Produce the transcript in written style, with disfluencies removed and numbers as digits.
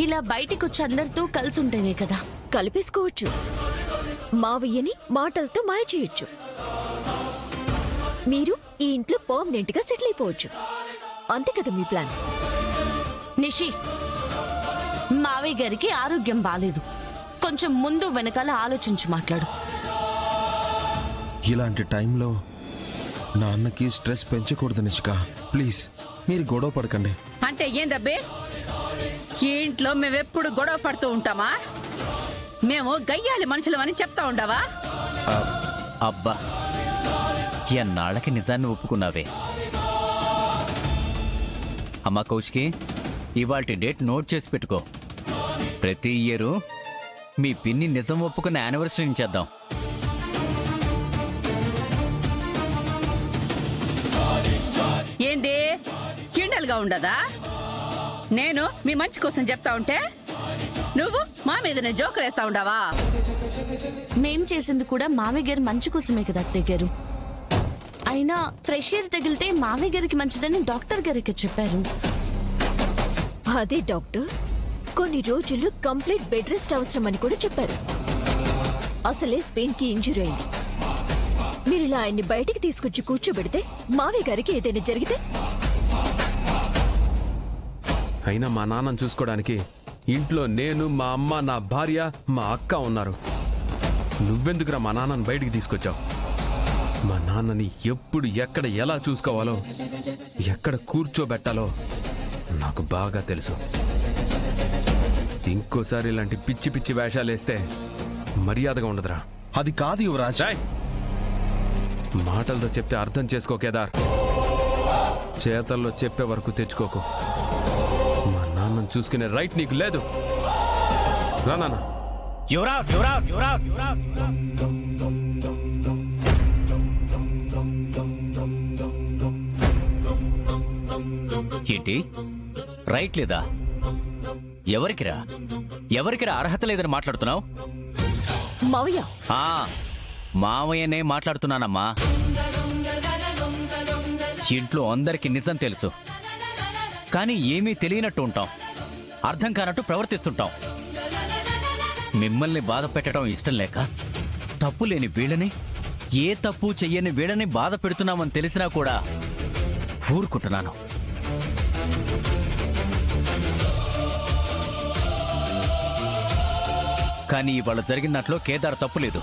ఇలా బయటికొచ్చి అందరితో కలిసి ఉంటేనే కదా. కలిపేసుకోవచ్చు, మావయ్యని మాటలతో మాయ చేయొచ్చు. మీరు ఈ ఇంట్లో పర్మనెంట్ గా సెటిల్ అయిపోవచ్చు. అంతే కదా మీ ప్లాన్? నిషి, మావయ్య గారికి ఆరోగ్యం బాలేదు. కొంచెం ముందు వెనకాల ఆలోచించి మాట్లాడు. ఇలాంటి టైంలో నాన్నకి స్ట్రెస్ పెంచకూడదు నిష్క. ప్లీజ్ మీరు గొడవ పడకండి. అంటే ఏందబ్బే, ఈ ఇంట్లో మేమెప్పుడు గొడవ పడుతూ ఉంటామా? మేము గయ్యాలి మనుషులమని చెప్తా ఉండవా? అబ్బా, ఎన్నాళ్ళకి నిజాన్ని ఒప్పుకున్నావే. అమ్మా కౌశికి, ఇవాల్టి డేట్ నోట్ చేసి పెట్టుకో. ప్రతి ఇయరు మీ పిన్ని నిజం ఒప్పుకున్న యానివర్సరీ చేద్దాం. ఏంది కిండల్గా ఉండదా? నేను మీ మంచి కోసం చెప్తా ఉంటే నువ్వు మా మీదనే జోకులు వేస్తా ఉండవా? మేం చేసింది కూడా మావయ్య గారి మంచి కోసమే కదా అత్తయ్య గారు. అయినా ఫ్రెష్ ఎయిర్ తగిలితే మావయ్య గారికి మంచిదని డాక్టర్ గారికి చెప్పారు. అదే డాక్టర్ కొన్ని రోజులు కంప్లీట్ బెడ్ రెస్ట్ అవసరం అని కూడా చెప్పారు. అసలే స్పెయిన్ కి ఇంజురీ అయింది. మీరు ఇలా ఆయన్ని బయటికి తీసుకొచ్చి కూర్చోబెడితే మావయ్య గారికి ఏదైనా జరిగితే? అయినా మా నాన్నను చూసుకోవడానికి ఇంట్లో నేను, మా అమ్మ, నా భార్య, మా అక్క ఉన్నారు. నువ్వెందుకురా మా నాన్నని బయటికి తీసుకొచ్చావు? మా నాన్నని ఎప్పుడు ఎక్కడ ఎలా చూసుకోవాలో, ఎక్కడ కూర్చోబెట్టాలో నాకు బాగా తెలుసు. ఇంకోసారి ఇలాంటి పిచ్చి పిచ్చి వేషాలేస్తే మర్యాదగా ఉండదురా. అది కాదు యువరాజ్. మాటలతో చెప్తే అర్థం చేసుకో కేదార్, చేతల్లో చెప్పే వరకు తెచ్చుకోకు. మా నాన్నను చూసుకునే రైట్ నీకు లేదు. రా నాన్న. యువరాజ్, యువరాజ్, యువరాజ్, యువరాజ్. ఏంటి రైట్ లేదా? ఎవరికిరా ఎవరికిరా అర్హత లేదని మాట్లాడుతున్నావు? మావయ్య, మావయ్యనే మాట్లాడుతున్నానమ్మా. ఇంట్లో అందరికీ నిజం తెలుసు, కానీ ఏమీ తెలియనట్టు ఉంటాం, అర్థం కానట్టు ప్రవర్తిస్తుంటాం. మిమ్మల్ని బాధ పెట్టడం ఇష్టం లేక తప్పు లేని వీళ్ళని, ఏ తప్పు చెయ్యని వీళ్ళని బాధ పెడుతున్నామని తెలిసినా కూడా ఊరుకుంటున్నాను. కానీ ఇవాళ జరిగిన దాంట్లో కేదార్ తప్పు లేదు.